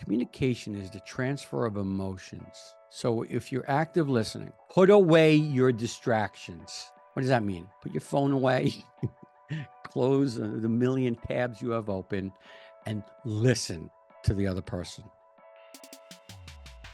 Communication is the transfer of emotions. So if you're active listening, put away your distractions. What does that mean? Put your phone away, close the million tabs you have open, and listen to the other person.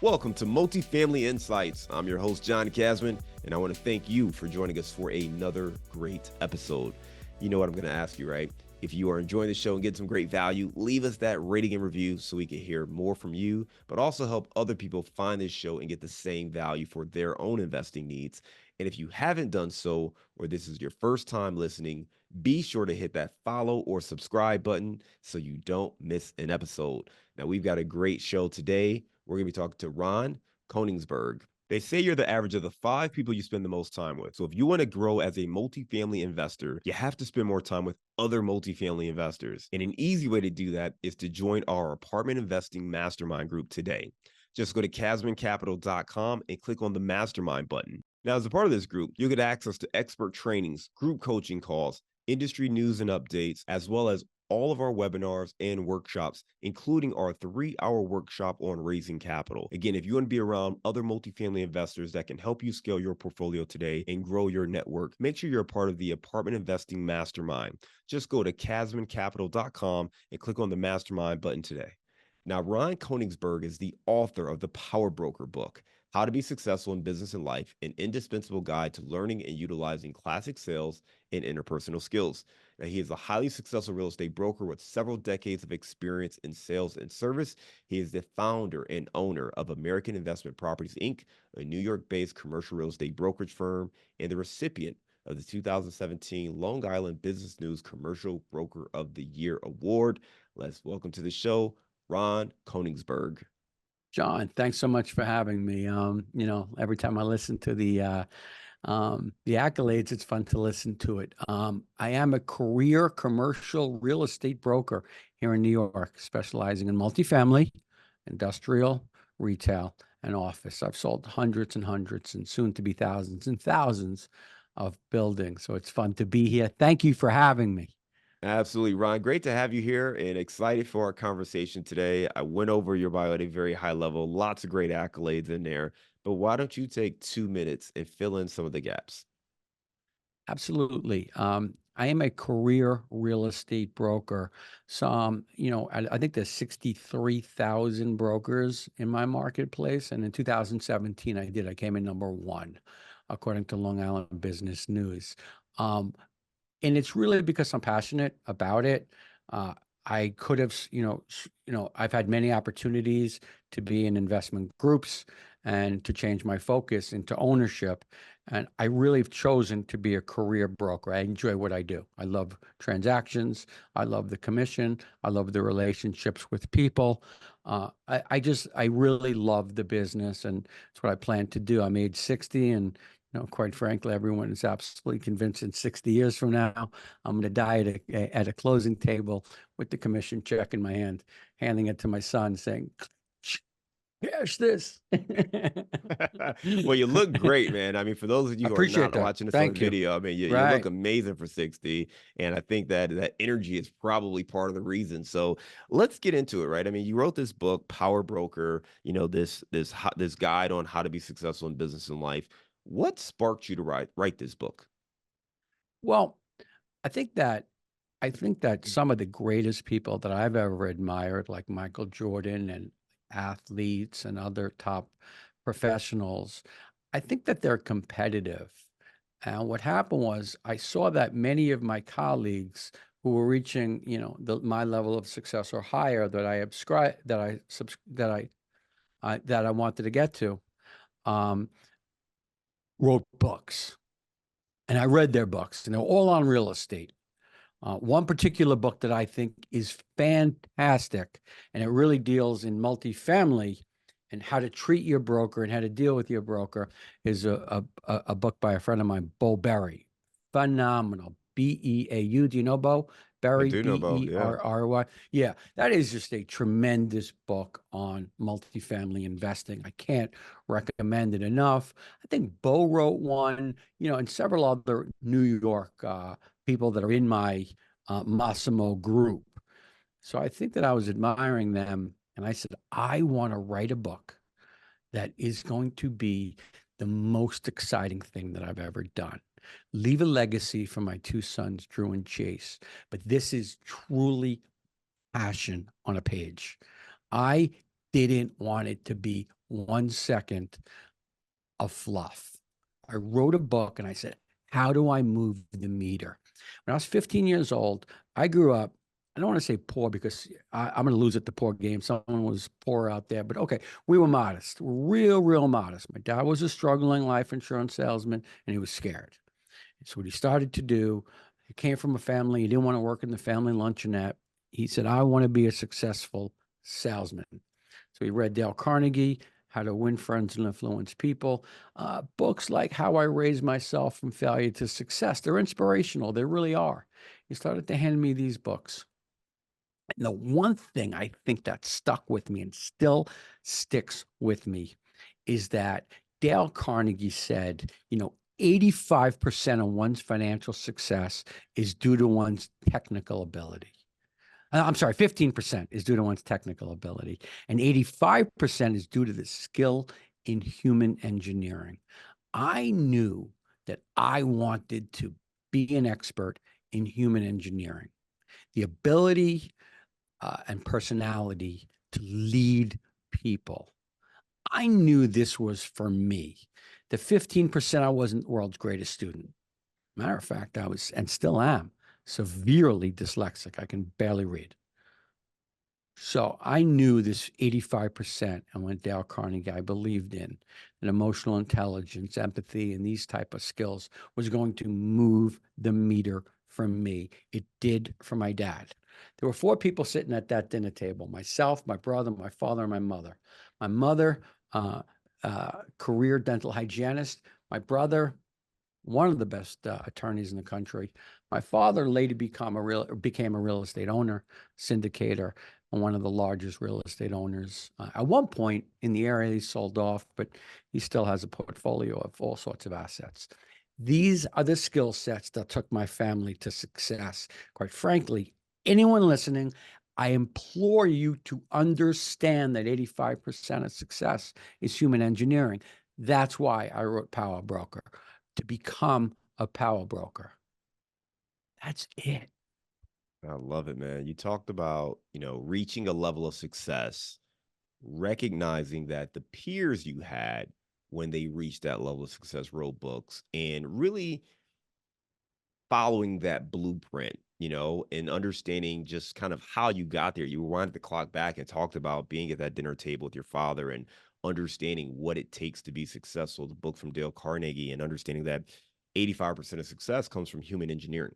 Welcome to Multifamily Insights. I'm your host, John Casman, and I want to thank you for joining us for another great episode. You know what I'm going to ask you, right? If you are enjoying the show and get some great value, leave us that rating and review so we can hear more from you, but also help other people find this show and get the same value for their own investing needs. And if you haven't done so, or this is your first time listening, be sure to hit that follow or subscribe button so you don't miss an episode. Now, we've got a great show today. We're going to be talking to Ron Koenigsberg. They say you're the average of the 5 people you spend the most time with. So if you want to grow as a multifamily investor, you have to spend more time with other multifamily investors. And an easy way to do that is to join our apartment investing mastermind group today. Just go to casmancapital.com and click on the mastermind button. Now, as a part of this group, you'll get access to expert trainings, group coaching calls, industry news and updates, as well as all of our webinars and workshops, including our 3-hour workshop on raising capital. Again, if you want to be around other multifamily investors that can help you scale your portfolio today and grow your network, make sure you're a part of the Apartment Investing Mastermind. Just go to casmancapital.com and click on the Mastermind button today. Now, Ron Koenigsberg is the author of the Power Broker book, How to Be Successful in Business and Life, an indispensable guide to learning and utilizing classic sales and interpersonal skills. Now, he is a highly successful real estate broker with several decades of experience in sales and service. He is the founder and owner of American Investment Properties, Inc., a New York-based commercial real estate brokerage firm, and the recipient of the 2017 Long Island Business News Commercial Broker of the Year Award. Let's welcome to the show, Ron Koenigsberg. John, thanks so much for having me. Every time I listen to the accolades, it's fun to listen to it. I am a career commercial real estate broker here in New York, specializing in multifamily, industrial, retail, and office. I've sold hundreds and hundreds and soon to be thousands and thousands of buildings. So it's fun to be here. Thank you for having me. Absolutely, Ron. Great to have you here and excited for our conversation today. I went over your bio at a very high level, lots of great accolades in there, but why don't you take 2 minutes and fill in some of the gaps? Absolutely. I am a career real estate broker. So, I think there's 63,000 brokers in my marketplace. And in 2017, I came in number 1, according to Long Island Business News. And it's really because I'm passionate about it. I could have, I've had many opportunities to be in investment groups and to change my focus into ownership. And I really have chosen to be a career broker. I enjoy what I do. I love transactions. I love the commission. I love the relationships with people. I really love the business, and it's what I plan to do. I'm age 60, and quite frankly, everyone is absolutely convinced in 60 years from now, I'm going to die at a closing table with the commission check in my hand, handing it to my son, saying, cash this. Well, you look great, man. I mean, for those of you who are not watching this on video, I mean, you look amazing for 60. And I think that energy is probably part of the reason. So let's get into it, right? I mean, you wrote this book, Power Broker, this guide on how to be successful in business and life. What sparked you to write this book? Well, I think that some of the greatest people that I've ever admired, like Michael Jordan and athletes and other top professionals, I think that they're competitive. And what happened was I saw that many of my colleagues who were reaching, my level of success or higher that I wanted to get to, wrote books. And I read their books, and they're all on real estate. One particular book that I think is fantastic, and it really deals in multifamily and how to treat your broker and how to deal with your broker, is a book by a friend of mine, Bo Berry. Phenomenal. Beau. Do you know Bo Berry? I do know Bo, yeah. Berry. Yeah, that is just a tremendous book on multifamily investing. I can't recommend it enough. I think Bo wrote one, and several other New York people that are in my Massimo group. So I think that I was admiring them. And I said, I want to write a book that is going to be the most exciting thing that I've ever done. Leave a legacy for my two sons, Drew and Chase. But this is truly passion on a page. I didn't want it to be 1 second of fluff. I wrote a book and I said, how do I move the meter? When I was 15 years old, I grew up, I don't want to say poor because I'm going to lose at the poor game. Someone was poor out there, but okay, we were modest. We're real modest. My dad was a struggling life insurance salesman and he was scared. So what he started to do, he came from a family, he didn't want to work in the family luncheonette. He said, I want to be a successful salesman. So he read Dale Carnegie, How to Win Friends and Influence People, books like How I Raised Myself from Failure to Success. They're inspirational. They really are. He started to hand me these books. And the one thing I think that stuck with me and still sticks with me is that Dale Carnegie said, 85% of one's financial success is due to one's technical ability. I'm sorry, 15% is due to one's technical ability, and 85% is due to the skill in human engineering. I knew that I wanted to be an expert in human engineering, the ability and personality to lead people. I knew this was for me. The 15%, I wasn't the world's greatest student. Matter of fact, I was, and still am, severely dyslexic. I can barely read. So I knew this 85% and what Dale Carnegie I believed in, that emotional intelligence, empathy, and these type of skills was going to move the meter for me. It did for my dad. There were 4 people sitting at that dinner table: myself, my brother, my father, and my mother. My mother, career dental hygienist. My brother, one of the best attorneys in the country. My father later became a real estate owner, syndicator, and one of the largest real estate owners. At one point in the area, he sold off, but he still has a portfolio of all sorts of assets. These are the skill sets that took my family to success. Quite frankly, anyone listening, I implore you to understand that 85% of success is human engineering. That's why I wrote Power Broker, to become a power broker. That's it. I love it, man. You talked about, reaching a level of success, recognizing that the peers you had when they reached that level of success wrote books, and really following that blueprint, and understanding just kind of how you got there. You wanted the clock back and talked about being at that dinner table with your father and understanding what it takes to be successful. The book from Dale Carnegie, and understanding that 85% of success comes from human engineering,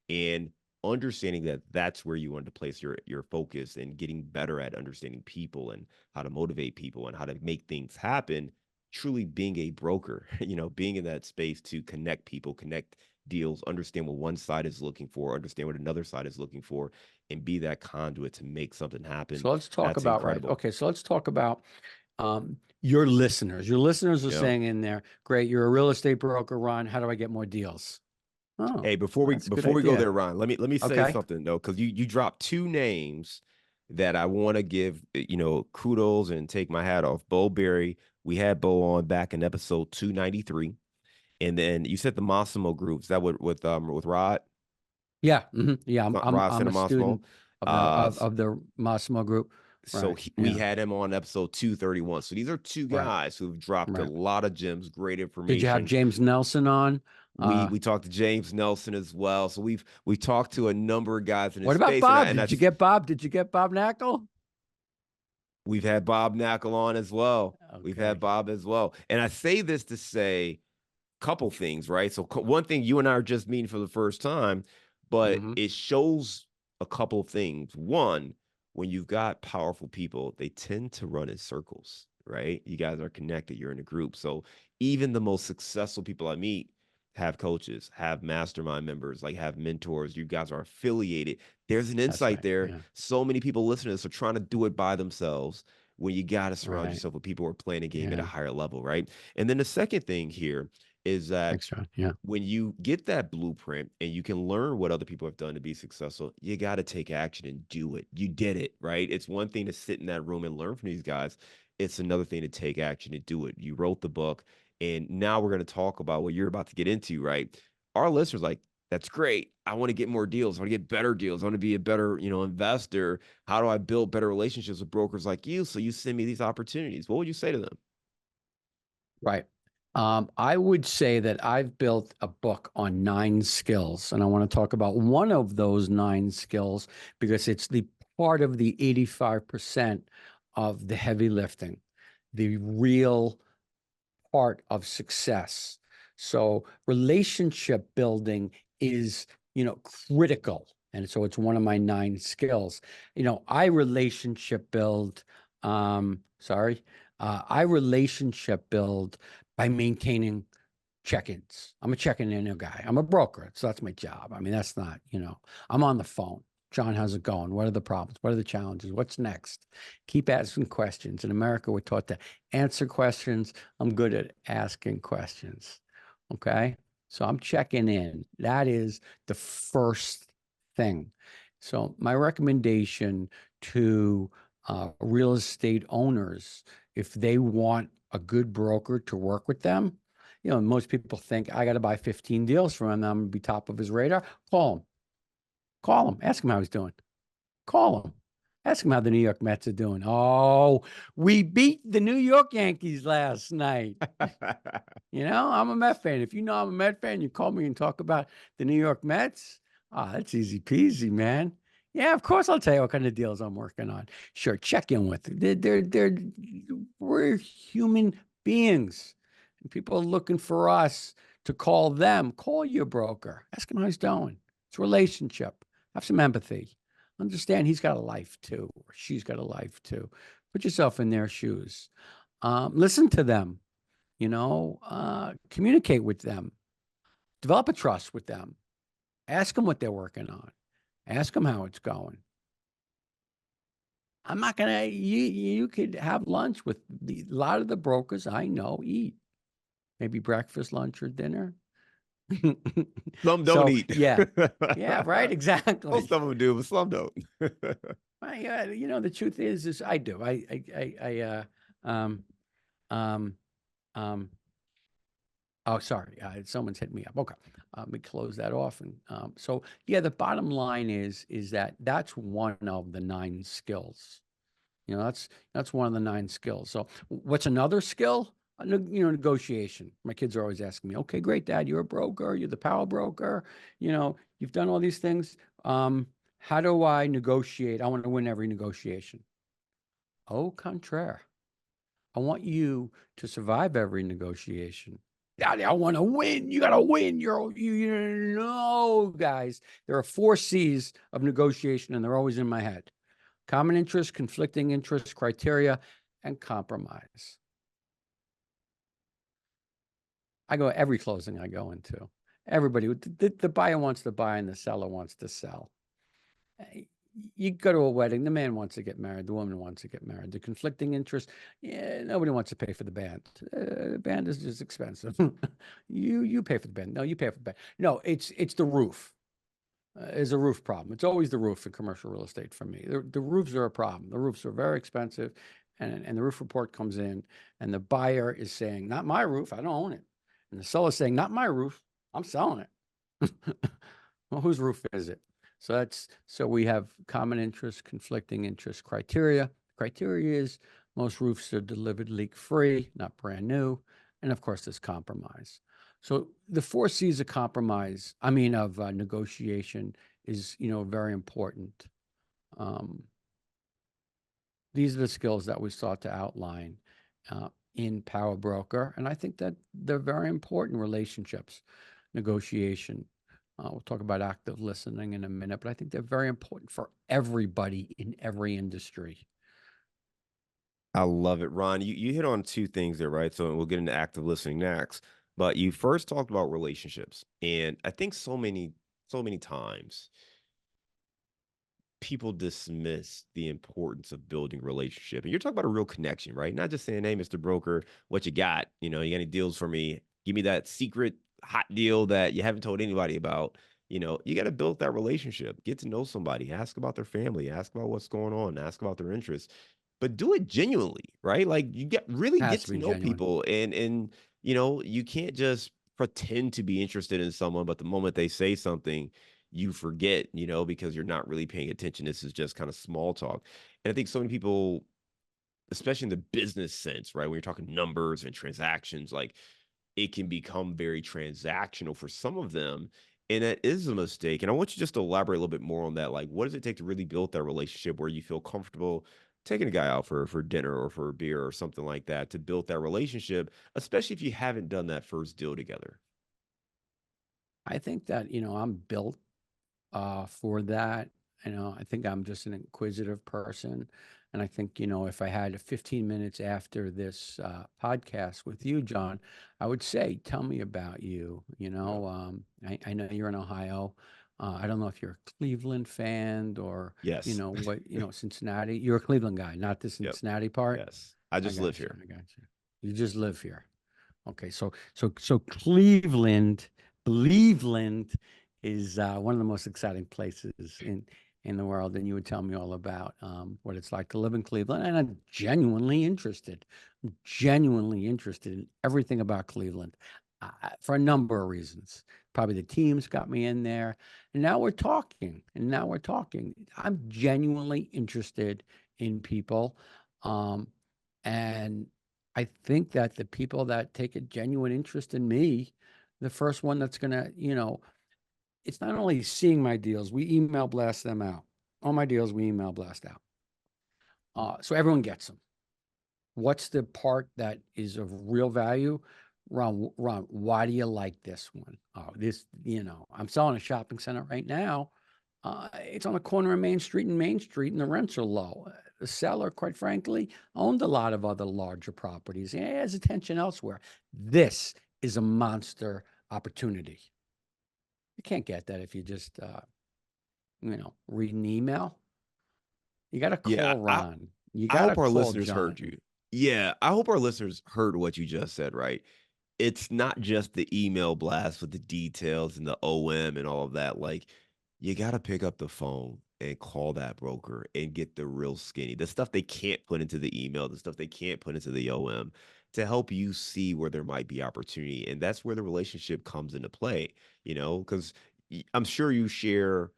and understanding that that's where you want to place your focus, and getting better at understanding people and how to motivate people and how to make things happen. Truly being a broker, being in that space to connect people, connect deals, understand what one side is looking for, understand what another side is looking for, and be that conduit to make something happen. So let's talk That's about, incredible. right. Okay, so let's talk about your listeners. Your listeners are saying in there, great, you're a real estate broker, Ron. How do I get more deals? Oh, Hey, before we that's a good go idea. there, Ron, let me say Okay. something though, because you dropped 2 names that I want to give kudos and take my hat off. Bo Berry, we had Bo on back in episode 293, and then you said the Massimo Group. Is that with Rod? Yeah. Yeah. Rod I'm Santa a Massimo. student of the Massimo Group. So Right. we Yeah. had him on episode 231. So these are 2 Right. guys who've dropped a Right. lot of gems, great Did you have information. James Nelson on? We talked to James Nelson as well. So we talked to a number of guys in his What about space. Bob? Did you get Bob? Did you get Bob Knackle? We've had Bob Knackle on as well. Okay. We've had Bob as well. And I say this to say a couple things, right? So one thing, you and I are just meeting for the first time, but it shows a couple of things. One, when you've got powerful people, they tend to run in circles, right? You guys are connected, you're in a group. So even the most successful people I meet have coaches, have mastermind members, like have mentors. You guys are affiliated. There's an insight there. Yeah. So many people listening to this are trying to do it by themselves, when you got to surround Right. yourself with people who are playing a game at a Yeah. higher level, right? And then the second thing here is that Thanks, John. Yeah. when you get that blueprint and you can learn what other people have done to be successful, you got to take action and do it. You did it, right? It's one thing to sit in that room and learn from these guys. It's another thing to take action and do it. You wrote the book, and now we're going to talk about what you're about to get into, right? Our listeners like, that's great. I want to get more deals. I want to get better deals. I want to be a better, investor. How do I build better relationships with brokers like you? So you send me these opportunities. What would you say to them? Right. I would say that I've built a book on 9 skills, and I want to talk about one of those 9 skills because it's the part of the 85% of the heavy lifting, the real part of success. So relationship building is, critical. And so it's one of my 9 skills. I relationship build, I relationship build by maintaining check-ins. I'm a check-in guy. I'm a broker, so that's my job. I mean, that's not, I'm on the phone. John, how's it going? What are the problems? What are the challenges? What's next? Keep asking questions. In America, we're taught to answer questions. I'm good at asking questions. Okay. So I'm checking in. That is the first thing. So my recommendation to real estate owners, if they want a good broker to work with them, most people think I got to buy 15 deals from him. I'm going to be top of his radar. Call him. Call him. Ask him how he's doing. Call him. Ask him how the New York Mets are doing. Oh, we beat the New York Yankees last night. I'm a Met fan. If you know I'm a Met fan, you call me and talk about the New York Mets. That's easy peasy, man. Yeah, of course I'll tell you what kind of deals I'm working on. Sure, check in with it. We're human beings. And people are looking for us to call them. Call your broker. Ask him how he's doing. It's a relationship. Have some empathy. Understand he's got a life too, or she's got a life too. Put yourself in their shoes. Listen to them. Communicate with them. Develop a trust with them. Ask them what they're working on. Ask them how it's going. I'm not gonna. You could have lunch with a lot of the brokers I know. Eat maybe breakfast, lunch, or dinner. Some don't So eat. yeah, right, Most exactly. of them do, but some don't. The truth is I do. Um, um, oh, sorry, someone's hit me up. Okay, let me close that off. And so yeah, the bottom line is that that's one of the 9 skills. That's one of the 9 skills. So what's another skill? Negotiation. My kids are always asking me, okay, great, Dad, you're a broker, you're the power broker, you've done all these things. How do I negotiate? I want to win every negotiation. Au contraire. I want you to survive every negotiation. Daddy, I want to win. You got to win. You know, guys, there are 4 C's of negotiation, and they're always in my head. Common interest, conflicting interest, criteria, and compromise. I go every closing I go into. Everybody, the buyer wants to buy and the seller wants to sell. You go to a wedding, the man wants to get married, the woman wants to get married. The conflicting interest, nobody wants to pay for the band. The band is just expensive. You pay for the band. No, you pay for the band. No, it's the roof. Is a roof problem. It's always the roof in commercial real estate for me. The roofs are a problem. The roofs are very expensive, and the roof report comes in, and the buyer is saying, "Not my roof. I don't own it," and the seller is saying, "Not my roof. I'm selling it." Well, whose roof is it? So we have common interest, conflicting interest, criteria. Criteria is most roofs are delivered leak-free, not brand new, and of course there's compromise. So the 4 C's of compromise, of negotiation is, very important. These are the skills that we sought to outline in Power Broker. And I think that they're very important relationships, negotiation. We'll talk about active listening in a minute, but I think they're very important for everybody in every industry. I love it, Ron. You hit on 2 things there, right? So we'll get into active listening next. But you first talked about relationships, and I think so many times people dismiss the importance of building relationship. And you're talking about a real connection, right? Not just saying, "Hey, Mr. Broker, what you got? You got any deals for me?" Give me that secret hot deal that you haven't told anybody about. You got to build that relationship, get to know somebody, ask about their family, ask about what's going on, ask about their interests, but do it genuinely, right? Like you get really Has get to to be know genuine. people, and you can't just pretend to be interested in someone, but the moment they say something, you forget, because you're not really paying attention. This is just kind of small talk. And I think so many people, especially in the business sense, right? When you're talking numbers and transactions, like it can become very transactional for some of them. And that is a mistake. And I want you just to elaborate a little bit more on that. Like, what does it take to really build that relationship where you feel comfortable taking a guy out for dinner or for a beer or something like that to build that relationship, especially if you haven't done that first deal together? I think that, I'm built for that. I think I'm just an inquisitive person. And I think, if I had 15 minutes after this podcast with you, John, I would say, tell me about you. Yeah. I know you're in Ohio. I don't know if you're a Cleveland fan or, Yes. Cincinnati. You're a Cleveland guy, not the Yep. Cincinnati part. Yes. I I just live got you. here. I got you. You just live here. Okay, so Cleveland, Cleveland is one of the most exciting places in the world, and you would tell me all about what it's like to live in Cleveland, and I'm genuinely interested in everything about Cleveland for a number of reasons. Probably the teams got me in there, and now we're talking, I'm genuinely interested in people, um, and I think that the people that take a genuine interest in me, the first one that's gonna, it's not only seeing my deals, we email blast them out. All my deals, we email blast out. So everyone gets them. What's the part that is of real value? Ron, why do you like this one? Oh, I'm selling a shopping center right now. It's on the corner of Main Street and Main Street, and the rents are low. The seller, quite frankly, owned a lot of other larger properties. He has attention elsewhere. This is a monster opportunity. You can't get that if you just, read an email. You got to Yeah. call Ron. You I got to hope our call listeners heard John. you. Yeah, I hope our listeners heard what you just said, right? It's not just the email blast with the details and the OM and all of that. Like, you got to pick up the phone and call that broker and get the real skinny, the stuff they can't put into the email, the stuff they can't put into the OM to help you see where there might be opportunity. And that's where the relationship comes into play, because I'm sure you share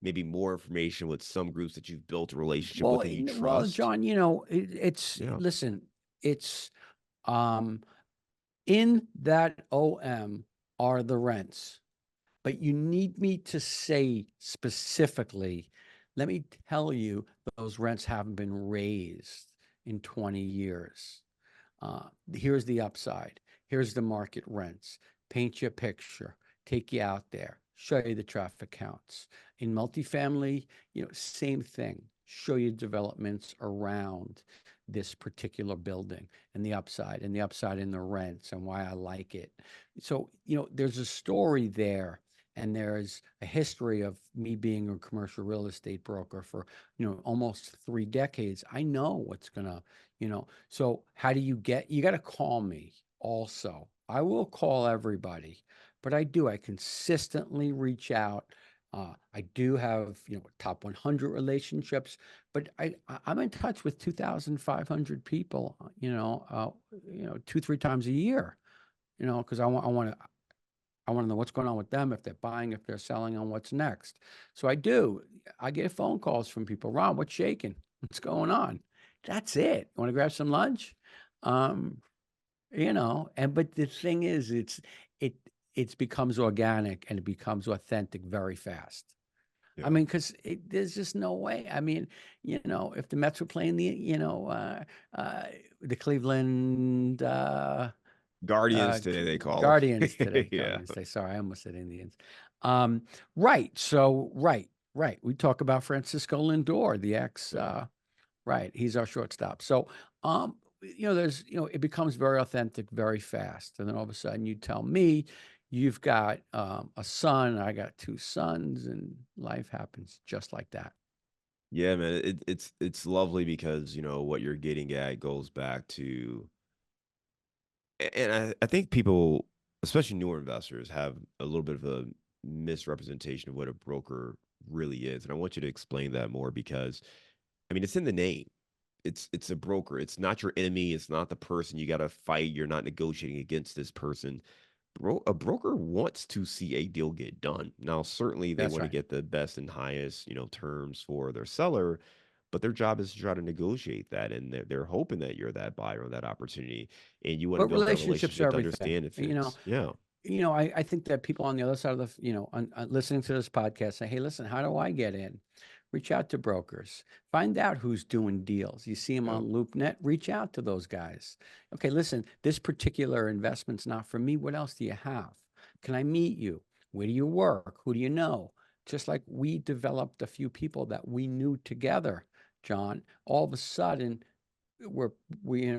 maybe more information with some groups that you've built a relationship with and you Well, trust. John, it's Yeah. listen, it's um in that OM are the rents, but you need me to say specifically, let me tell you, those rents haven't been raised in 20 years. Here's the upside. Here's the market rents. Paint you a picture, take you out there, show you the traffic counts. In multifamily, same thing. Show you developments around this particular building and the upside in the rents and why I like it. So, there's a story there, and there's a history of me being a commercial real estate broker for, almost 3 decades. I know what's gonna, so how do you got to call me also. I will call everybody, but I consistently reach out. I do have, top 100 relationships, but I'm in touch with 2,500 people, 2, 3 times a year, because I want to know what's going on with them, if they're buying, if they're selling, on what's next. So I do. I get phone calls from people. Ron, what's shaking? What's going on? That's it. Want to grab some lunch? Um, but the thing is, it it becomes organic and it becomes authentic very fast. I Yeah. mean, because there's just no way. I mean, if the Mets were playing uh, the Cleveland Guardians today, they call them. Guardians today. Yeah. Guardians today. Sorry, I almost said Indians. Right. So, right. We talk about Francisco Lindor, the ex. Yeah. Right. He's our shortstop. So, there's, it becomes very authentic very fast, and then all of a sudden you tell me you've got a son. I got 2 sons, and life happens just like that. Yeah, man. It's lovely because, what you're getting at goes back to, and I think people especially newer investors, have a little bit of a misrepresentation of what a broker really is. And I want you to explain that more because, I mean, it's in the name. It's a broker. It's not your enemy. It's not the person you got to fight. You're not negotiating against this person. A broker wants to see a deal get done. Now, certainly they That's want to right. get the best and highest, terms for their seller, but their job is to try to negotiate that, and they're hoping that you're that buyer on that opportunity, and you want to But build that relationships are relationship to everything. understand if it's I think that people on the other side of listening to this podcast say, hey, listen, how do I get in? Reach out to brokers. Find out who's doing deals. You see them yeah. on LoopNet, reach out to those guys. Okay, listen, this particular investment's not for me. What else do you have? Can I meet you? Where do you work? Who do you know? Just like we developed a few people that we knew together, John, all of a sudden we're we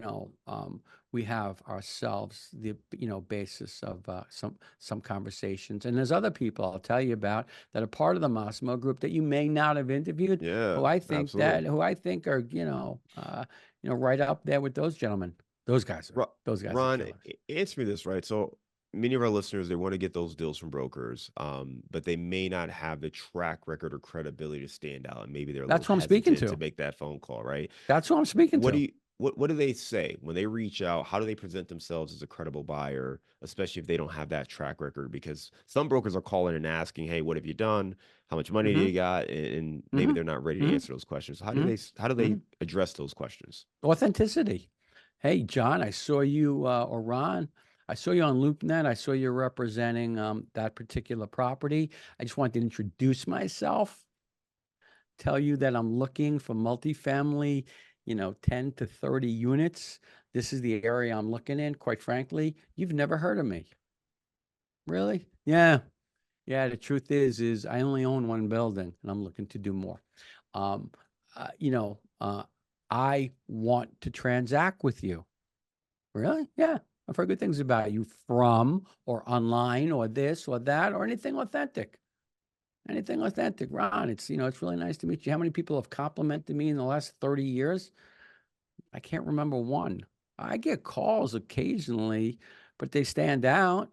we have ourselves the basis of some conversations, and there's other people I'll tell you about that are part of the Massimo group that you may not have interviewed, Yeah, absolutely. who I think are right up there with those gentlemen. Those guys are Ron, killers. answer me this, right? So many of our listeners, they want to get those deals from brokers, but they may not have the track record or credibility to stand out, and maybe they're a little That's who I'm speaking hesitant to to. make that phone call, right? That's who I'm speaking What do to. you what do they say when they reach out? How do they present themselves as a credible buyer, especially if they don't have that track record? Because some brokers are calling and asking, "Hey, what have you done? How much money do Mm-hmm. you got?" And maybe Mm-hmm. they're not ready to Mm-hmm. answer those questions. So Mm-hmm. how do they Mm-hmm. address those questions? Authenticity. Hey, John, I saw you, or Ron, I saw you on LoopNet. I saw you representing that particular property. I just wanted to introduce myself, tell you that I'm looking for multifamily, 10 to 30 units. This is the area I'm looking in. Quite frankly, you've never heard of me. Really? Yeah. Yeah. The truth is I only own one building and I'm looking to do more. Um, uh, you know, uh, I want to transact with you. Really? Yeah. I've heard good things about you from or online or this or that or anything authentic. Anything authentic, Ron. It's really nice to meet you. How many people have complimented me in the last 30 years? I can't remember one. I get calls occasionally, but they stand out.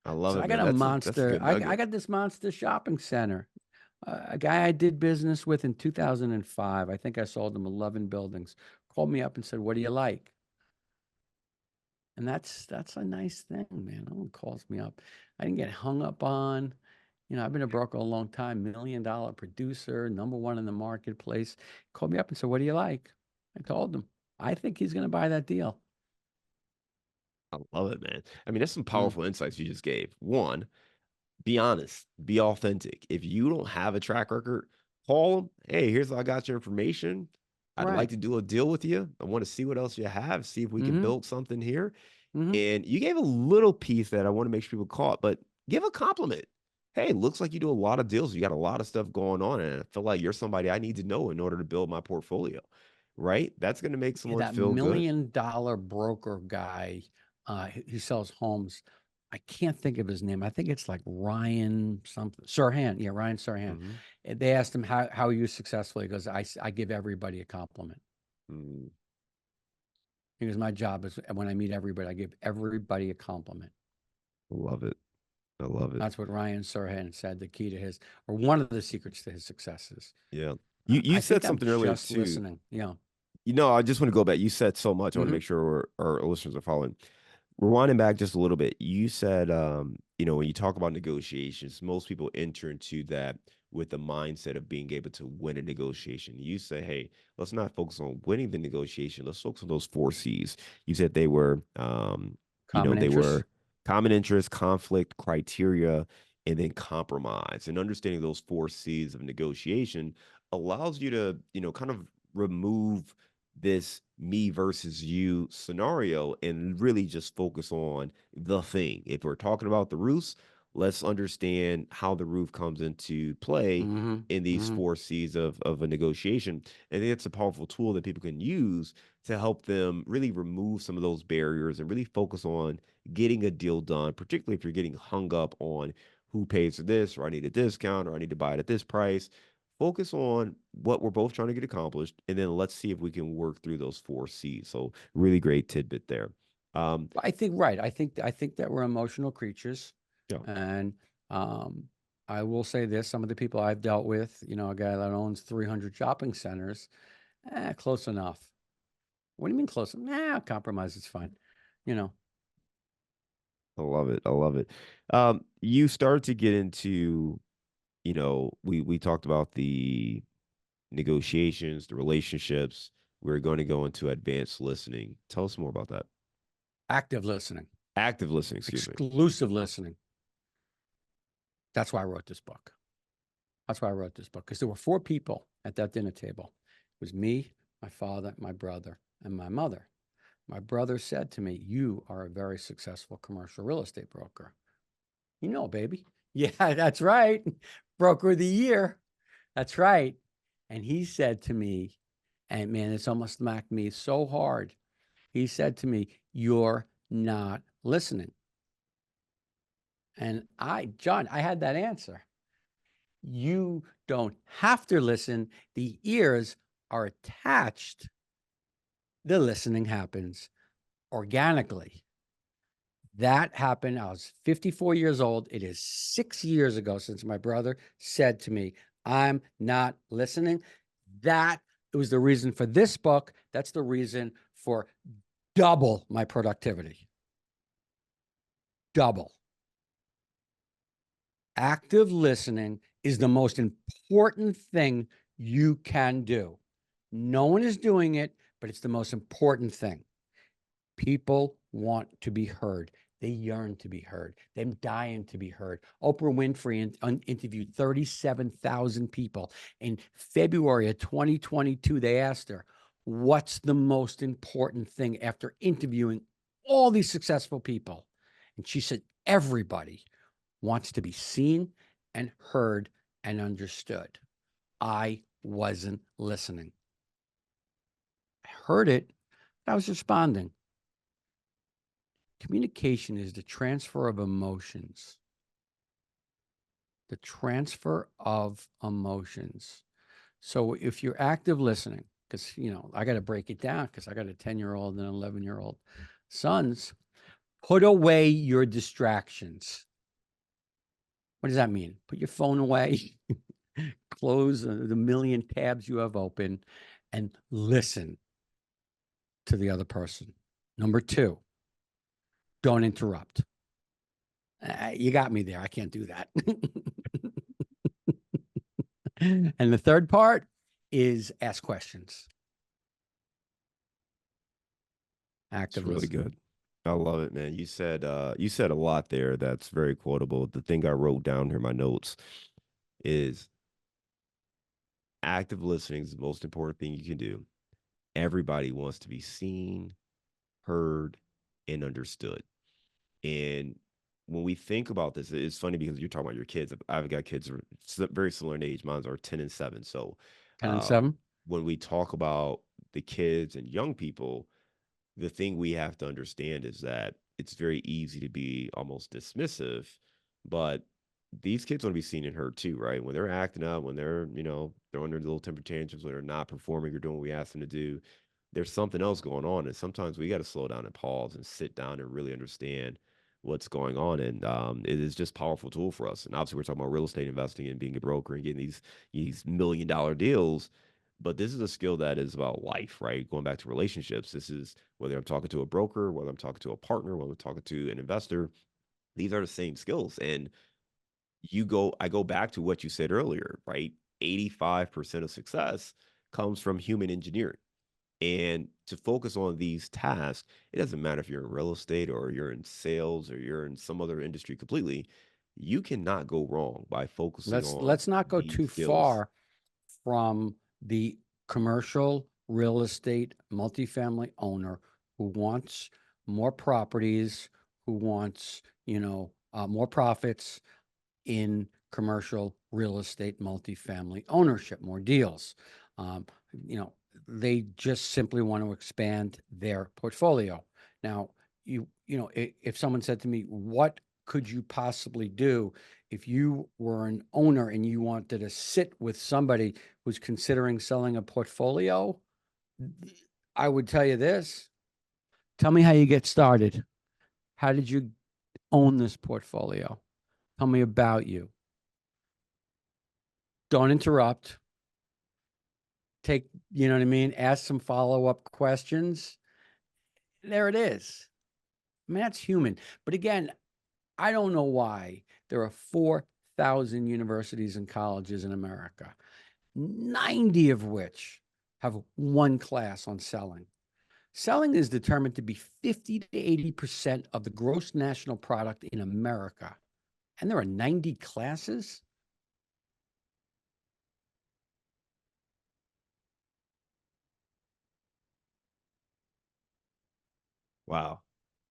I love So it, I got man. a That's a monster. good I nugget. got this monster shopping center. A guy I did business with in 2005. I think I sold him 11 buildings. Called me up and said, "What do you like?" And that's a nice thing, man. No one calls me up. I didn't get hung up on. I've been a broker a long time, $1 million producer, number one in the marketplace. Called me up and said, "What do you like?" I told him, I think he's going to buy that deal. I love it, man. I mean, that's some Mm, powerful insights you just gave. One, be honest, be authentic. If you don't have a track record, call them. Hey, here's I got your information. I'd like right. to do a deal with you. I want to see what else you have, see if we can Mm-hmm. build something here. Mm-hmm. And you gave a little piece that I want to make sure people caught, but give a compliment. Hey, looks like you do a lot of deals. You got a lot of stuff going on, and I feel like you're somebody I need to know in order to build my portfolio. Right? That's going to make Yeah, someone that feel good. $1 million broker guy, he sells homes. I can't think of his name. I think it's like Ryan something. Sirhan. Yeah, Ryan Sirhan. Mm-hmm. And they asked him how are you successful. He goes, I give everybody a compliment. Mm, He goes, my job is when I meet everybody, I give everybody a compliment. I love it. I love it. That's what Ryan Sirhan said. The key to his, or one of the secrets to his successes. Yeah. You I said think I'm something earlier just too. listening. Yeah. I just want to go back. You said so much. I want to Hmm. make sure our listeners are following. Rewinding back just a little bit, you said, when you talk about negotiations, most people enter into that with the mindset of being able to win a negotiation. You say, hey, let's not focus on winning the negotiation. Let's focus on those four C's. You said Common they interests. were common interest, conflict, criteria, and then compromise. And understanding those four C's of negotiation allows you to, kind of remove this me versus you scenario and really just focus on the thing. If we're talking about the roofs, let's understand how the roof comes into play Hmm. in these Hmm. four C's of a negotiation. I think it's a powerful tool that people can use to help them really remove some of those barriers and really focus on getting a deal done, particularly if you're getting hung up on who pays for this, or I need a discount, or I need to buy it at this price. Focus on what we're both trying to get accomplished, and then let's see if we can work through those four C's. So, really great tidbit there. I think, right. I think that we're emotional creatures. Yeah, And I will say this, some of the people I've dealt with, a guy that owns 300 shopping centers, close enough. What do you mean close? Nah, compromise is fine. You know, I love it. I love it. You start to get into, we talked about the negotiations, the relationships. We're going to go into advanced listening. Tell us more about that. active listening, Active listening, excuse me. exclusive listening. That's why I wrote this book. That's why I wrote this book, because there were 4 people at that dinner table. It was me, my father, my brother, and my mother. My brother said to me, "You are a very successful commercial real estate broker." Baby. Yeah, that's right. Broker of the year. That's right. And he said to me, and man, it's almost smacked me so hard. He said to me, "You're not listening." And John, I had that answer. You don't have to listen. The ears are attached. The listening happens organically. That happened. I was 54 years old. It is 6 years ago since my brother said to me, "I'm not listening." That was the reason for this book. That's the reason for double my productivity. Double. Active listening is the most important thing you can do. No one is doing it, but it's the most important thing. People want to be heard. They yearn to be heard. They're dying to be heard. Oprah Winfrey interviewed 37,000 people. In February of 2022, they asked her, "What's the most important thing?" after interviewing all these successful people. And she said, "Everybody wants to be seen and heard and understood." I wasn't listening. I heard it, but I was responding. Communication is the transfer of emotions. The transfer of emotions. So if you're active listening, because, I got to break it down because I got a 10-year-old and an 11-year-old sons, put away your distractions. What does that mean? Put your phone away, close the million tabs you have open, and listen to the other person. Number 2, don't interrupt. You got me there. I can't do that. And the third part is ask questions. It's Active really listening. good. I love it, man. You said a lot there that's very quotable. The thing I wrote down here in my notes is active listening is the most important thing you can do. Everybody wants to be seen, heard, and understood. And when we think about this, it's funny because you're talking about your kids. I've got kids very similar in age. Mine are 10 and 7. So 10 and 7. when we talk about the kids and young people, the thing we have to understand is that it's very easy to be almost dismissive, but these kids want to be seen and heard too, right? When they're acting up, when they're, throwing their little temper tantrums, when they're not performing or doing what we ask them to do, there's something else going on. And sometimes we got to slow down and pause and sit down and really understand what's going on. And it is just a powerful tool for us. And obviously, we're talking about real estate investing and being a broker and getting these $1 million deals. But this is a skill that is about life, right? Going back to relationships. This is whether I'm talking to a broker, whether I'm talking to a partner, whether I'm talking to an investor, these are the same skills. And I go back to what you said earlier, right? 85% of success comes from human engineering. And to focus on these tasks, it doesn't matter if you're in real estate or you're in sales or you're in some other industry completely. You cannot go wrong by focusing on Let's not go these too skills. far from the commercial real estate multifamily owner who wants more properties, who wants, more profits in commercial real estate multifamily ownership, more deals. Um, you know, they just simply want to expand their portfolio. Now, if someone said to me, "What could you possibly do if you were an owner and you wanted to sit with somebody who's considering selling a portfolio?" I would tell you this: Tell me how you get started. How did you own this portfolio? Tell me about you. Don't interrupt. Take, you know what I mean? Ask some follow-up questions. There it is. I mean, that's human. But again, I don't know why there are 4,000 universities and colleges in America, 90 of which have one class on selling. Selling is determined to be 50 to 80% of the gross national product in America. And there are 90 classes? Wow.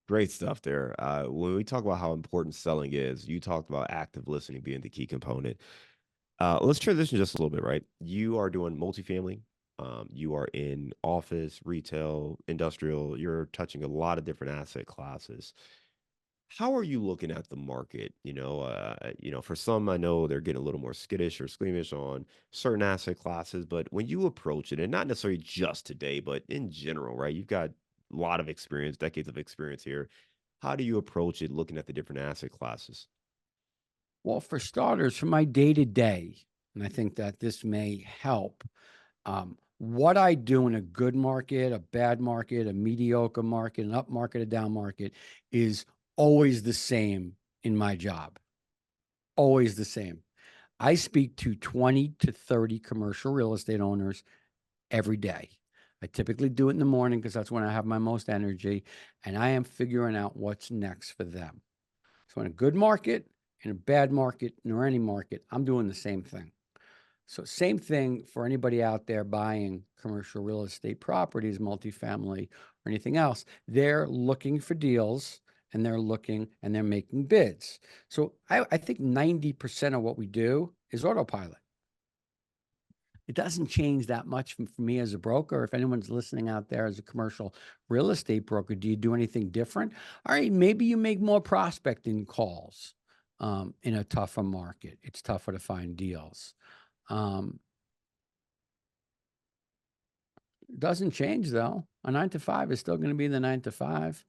Great stuff there. When we talk about how important selling is, you talked about active listening being the key component. Let's transition just a little bit, right? You are doing multifamily. You are in office, retail, industrial. You're touching a lot of different asset classes. How are you looking at the market? For some, I know they're getting a little more skittish or squeamish on certain asset classes, but when you approach it, and not necessarily just today, but in general, right? You've got a lot of experience, decades of experience here. How do you approach it looking at the different asset classes? Well, for starters, for my day to day, and I think that this may help, what I do in a good market, a bad market, a mediocre market, an up market, a down market is always the same in my job. Always the same. I speak to 20 to 30 commercial real estate owners every day. I typically do it in the morning because that's when I have my most energy, and I am figuring out what's next for them. So in a good market, in a bad market, nor any market, I'm doing the same thing. So same thing for anybody out there buying commercial real estate properties, multifamily, or anything else. They're looking for deals and they're looking and they're making bids. So I think 90% of what we do is autopilot. It doesn't change that much for me as a broker. If anyone's listening out there as a commercial real estate broker, do you do anything different? All right, maybe you make more prospecting calls in a tougher market. It's tougher to find deals. Doesn't change though. A 9 to 5 is still going to be the 9 to 5.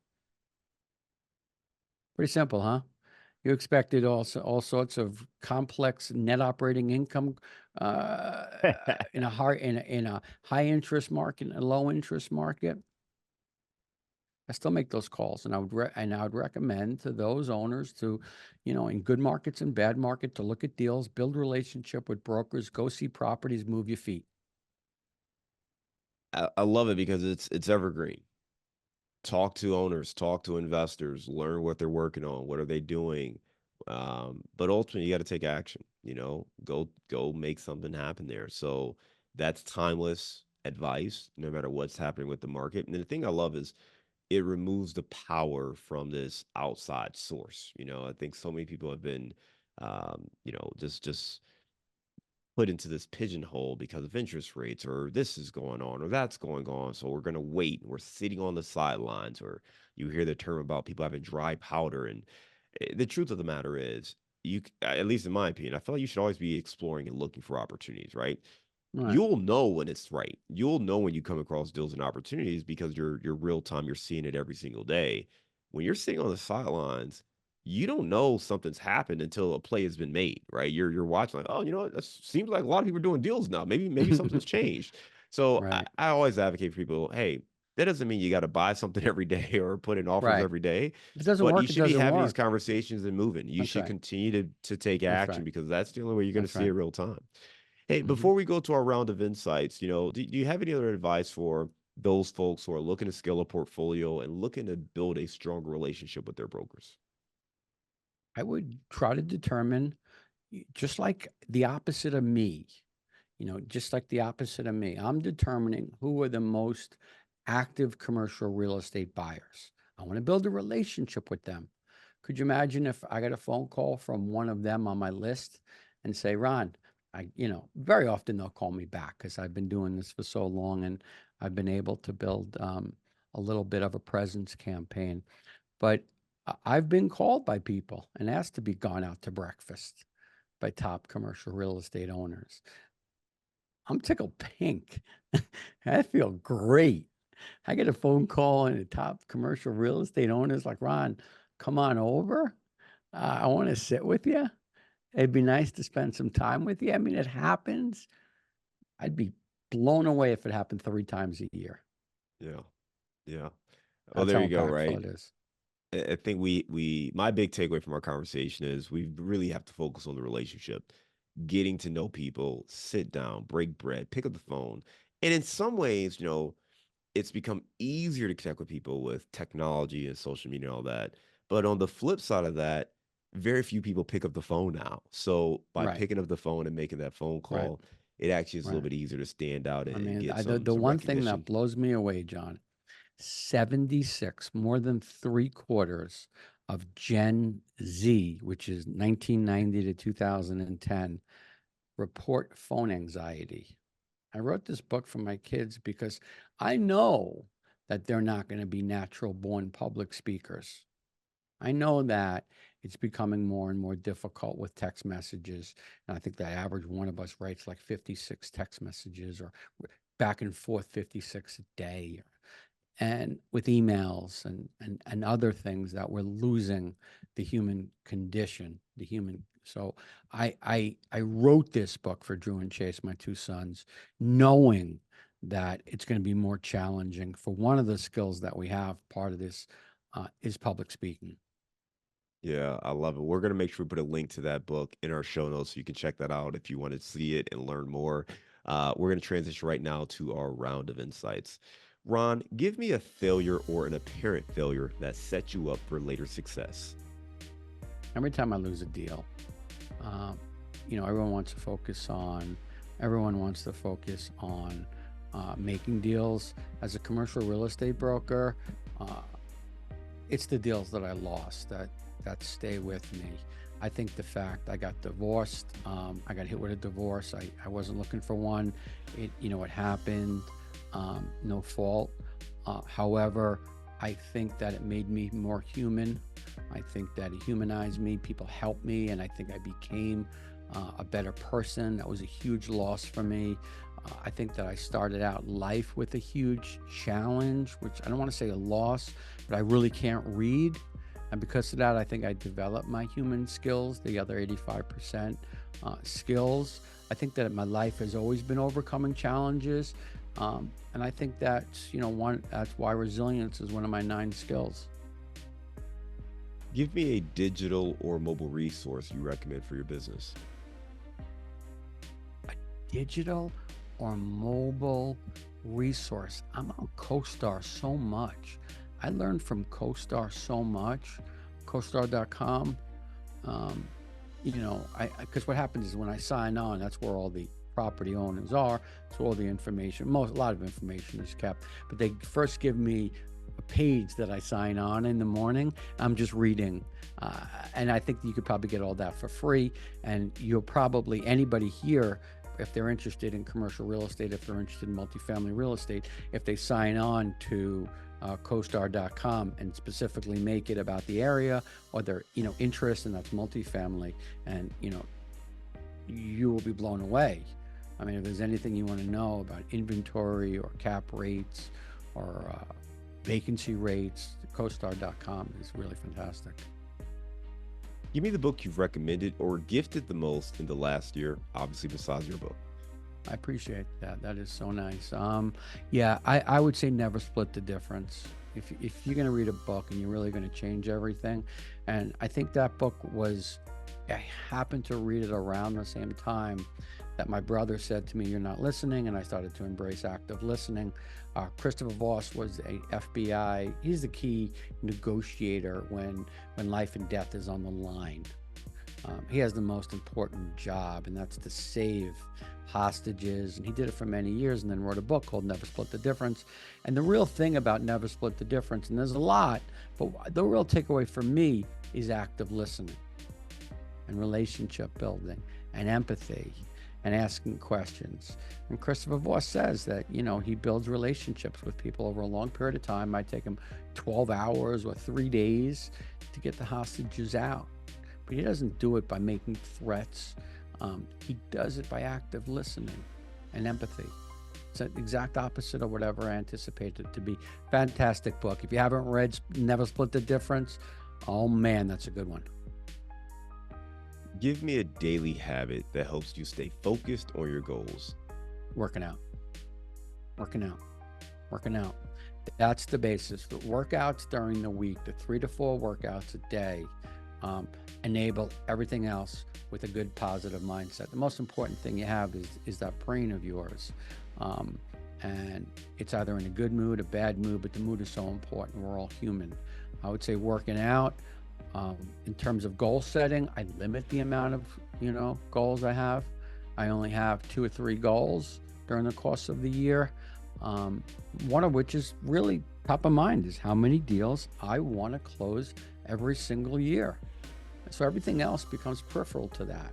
Pretty simple, huh? You expected all sorts of complex net operating income uh, in a high interest market, a low interest market. I still make those calls, and I would recommend to those owners to, in good markets and bad market, to look at deals, build relationship with brokers, go see properties, move your feet. I love it because it's evergreen. Talk to owners, talk to investors, learn what they're working on, what are they doing. But ultimately, you got to take action. Go make something happen there. So that's timeless advice, no matter what's happening with the market. And the thing I love is it removes the power from this outside source. I think so many people have been, just put into this pigeonhole because of interest rates, or this is going on or that's going on, so we're going to wait, we're sitting on the sidelines, or you hear the term about people having dry powder. And the truth of the matter is, at least in my opinion, I feel like you should always be exploring and looking for opportunities, right? Right. You'll know when it's right. You'll know when you come across deals and opportunities because you're real time, you're seeing it every single day. When you're sitting on the sidelines, you don't know something's happened until a play has been made, right? You're watching like, oh, it seems like a lot of people are doing deals now. Maybe something's changed. So I, Right. I always advocate for people, hey, that doesn't mean you got to buy something every day or put in offers Right. every day, If it doesn't but you work, it should be doesn't having these work. conversations and moving. You That's should right. continue to take That's action right. because that's the only way you're going to That's see it right. real time. Hey, Hmm. before we go to our round of insights, do you have any other advice for those folks who are looking to scale a portfolio and looking to build a stronger relationship with their brokers? I would try to determine, just like the opposite of me, just like the opposite of me, I'm determining who are the most active commercial real estate buyers. I want to build a relationship with them. Could you imagine if I got a phone call from one of them on my list and say, Ron, very often they'll call me back because I've been doing this for so long and I've been able to build a little bit of a presence campaign. But I've been called by people and asked to be gone out to breakfast by top commercial real estate owners. I'm tickled pink. I feel great. I get a phone call and the top commercial real estate owners like, Ron, come on over. I want to sit with you. It'd be nice to spend some time with you. I mean, it happens. I'd be blown away if it happened 3 times a year. Yeah. Yeah. Well, That's there how you go, impactful right? it is. I think my big takeaway from our conversation is we really have to focus on the relationship, getting to know people, sit down, break bread, pick up the phone. And in some ways, it's become easier to connect with people with technology and social media and all that. But on the flip side of that, very few people pick up the phone now. So by Right, picking up the phone and making that phone right, call, it actually is a little right. bit easier to stand out I and mean, get the some one thing recognition. that blows me away, John, 76, more than 3/4 of Gen Z, which is 1990 to 2010, report phone anxiety. I wrote this book for my kids because I know that they're not going to be natural born public speakers. I know that it's becoming more and more difficult with text messages. And I think the average one of us writes like 56 text messages or back and forth 56 a day, and with emails and other things that we're losing the human condition, the human. So I wrote this book for Drew and Chase, my 2 sons, knowing that it's going to be more challenging. For one of the skills that we have, part of this is public speaking. Yeah, I love it. We're going to make sure we put a link to that book in our show notes so you can check that out if you want to see it and learn more. We're going to transition right now to our round of insights. Ron, give me a failure or an apparent failure that set you up for later success. Every time I lose a deal, um, everyone wants to focus on making deals. As a commercial real estate broker, uh, it's the deals that I lost that stay with me. I think the fact I got divorced, I got hit with a divorce. I wasn't looking for one. It happened, no fault. However, I think that it made me more human. I think that it humanized me. People helped me, and I think I became a better person. That was a huge loss for me. I think that I started out life with a huge challenge, which I don't want to say a loss, but I really can't read. And because of that, I think I developed my human skills, the other 85% skills. I think that my life has always been overcoming challenges. And I think that's why resilience is one of my 9 skills. Give me a digital or mobile resource you recommend for your business. A digital or mobile resource. I'm on CoStar so much. I learned from CoStar so much. CoStar.com. Because what happens is when I sign on, that's where all the property owners are. So all the information, a lot of information is kept. But they first give me a page that I sign on in the morning. I'm just reading. And I think you could probably get all that for free. And anybody here, if they're interested in commercial real estate, if they're interested in multifamily real estate, if they sign on to CoStar.com and specifically make it about the area or their interest, and that's multifamily, and you will be blown away. I mean, if there's anything you want to know about inventory or cap rates or vacancy rates, CoStar.com is really fantastic. Give me the book you've recommended or gifted the most in the last year, obviously besides your book. I appreciate that. That is so nice. I would say never split the difference. If you're going to read a book and you're really going to change everything, and I think that book I happened to read it around the same time that my brother said to me, "You're not listening," and I started to embrace active listening. Christopher Voss was a FBI. He's the key negotiator when life and death is on the line. He has the most important job, and that's to save hostages. And he did it for many years and then wrote a book called Never Split the Difference. And the real thing about Never Split the Difference, and there's a lot, but the real takeaway for me is active listening and relationship building and empathy and asking questions. And Christopher Voss says that, he builds relationships with people over a long period of time. It might take him 12 hours or 3 days to get the hostages out. But he doesn't do it by making threats. He does it by active listening and empathy. It's the exact opposite of whatever I anticipated it to be. Fantastic book. If you haven't read Never Split the Difference, oh man, that's a good one. Give me a daily habit that helps you stay focused on your goals. Working out, working out, working out. That's the basis. The workouts during the week, the 3 to 4 workouts a day, enable everything else with a good positive mindset. The most important thing you have is that brain of yours. And it's either in a good mood, a bad mood, but the mood is so important. We're all human. I would say working out. In terms of goal setting, I limit the amount of, goals I have. I only have 2 or 3 goals during the course of the year. One of which is really top of mind is how many deals I want to close every single year. So everything else becomes peripheral to that.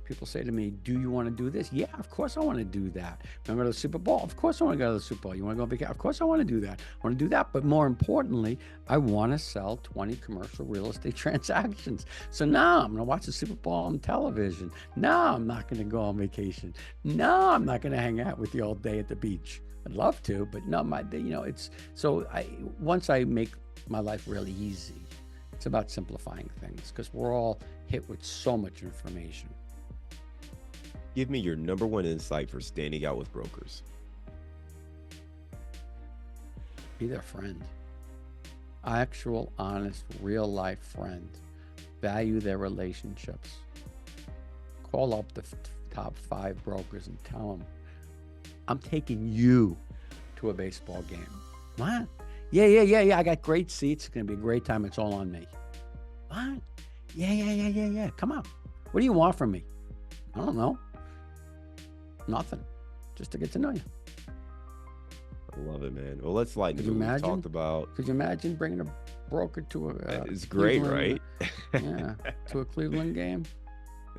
People say to me, do you want to do this? Yeah, of course I want to do that. I want to go to the Super Bowl? Of course I want to go to the Super Bowl. You want to go on vacation? Of course I want to do that. I want to do that. But more importantly, I want to sell 20 commercial real estate transactions. So now I'm going to watch the Super Bowl on television. No, I'm not going to go on vacation. No, I'm not going to hang out with you all day at the beach. I'd love to, but no, it's so once I make my life really easy, it's about simplifying things because we're all hit with so much information. Give me your number one insight for standing out with brokers. Be their friend. Actual, honest, real life friend. Value their relationships. Call up the top 5 brokers and tell them, I'm taking you to a baseball game. What? Yeah. I got great seats. It's going to be a great time. It's all on me. What? Yeah. Come on. What do you want from me? I don't know. Nothing. Just to get to know you. I love it, man. Well, let's lighten it. We talked about. Could you imagine bringing a broker to a? It's great, right? Yeah, to a Cleveland game.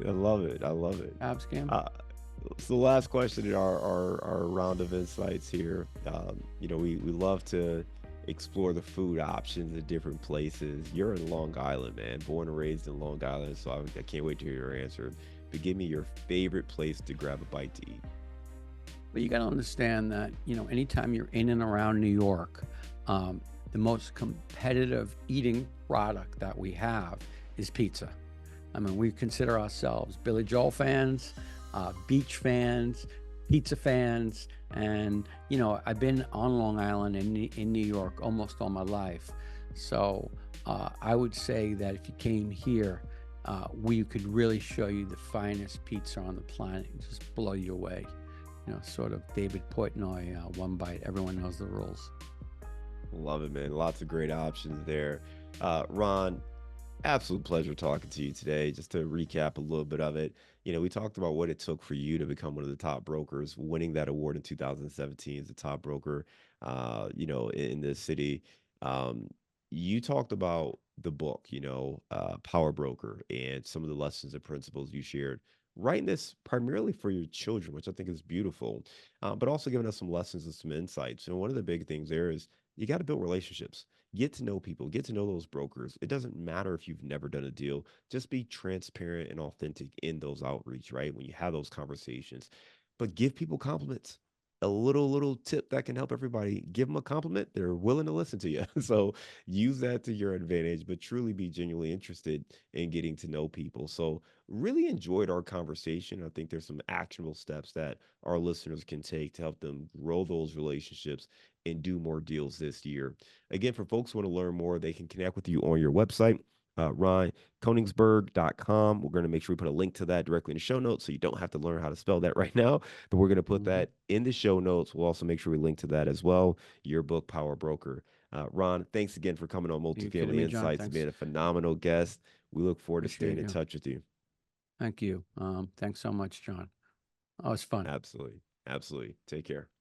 I love it. Abs game. So the last question in our round of insights here. We love to explore the food options at different places. You're in Long Island, man. Born and raised in Long Island, so I can't wait to hear your answer. But give me your favorite place to grab a bite to eat. But you got to understand that, anytime you're in and around New York, the most competitive eating product that we have is pizza. I mean, we consider ourselves Billy Joel fans, beach fans, pizza fans. And, I've been on Long Island in New York almost all my life. So I would say that if you came here, we could really show you the finest pizza on the planet and just blow you away. Sort of David Portnoy, one bite. Everyone knows the rules. Love it, man. Lots of great options there. Ron, absolute pleasure talking to you today. Just to recap a little bit of it, we talked about what it took for you to become one of the top brokers, winning that award in 2017 as the top broker, in this city. You talked about the book, Power Broker, and some of the lessons and principles you shared. Writing this primarily for your children, which I think is beautiful, but also giving us some lessons and some insights. And one of the big things there is you got to build relationships. Get to know people, get to know those brokers. It doesn't matter if you've never done a deal, just be transparent and authentic in those outreach, right? When you have those conversations, but give people compliments. A little tip that can help everybody: give them a compliment, they're willing to listen to you. So use that to your advantage, but truly be genuinely interested in getting to know people. So really enjoyed our conversation. I think there's some actionable steps that our listeners can take to help them grow those relationships and do more deals this year. Again, for folks who want to learn more, they can connect with you on your website, Koenigsberg.com. We're going to make sure we put a link to that directly in the show notes so you don't have to learn how to spell that right now, but we're going to put that in the show notes. We'll also make sure we link to that as well. Your book, Power Broker. Ron, thanks again for coming on Multifamily Insights and being a phenomenal guest. We look forward to staying in touch with you. Thank you. Thanks so much, John. Oh, it's fun. Absolutely. Take care.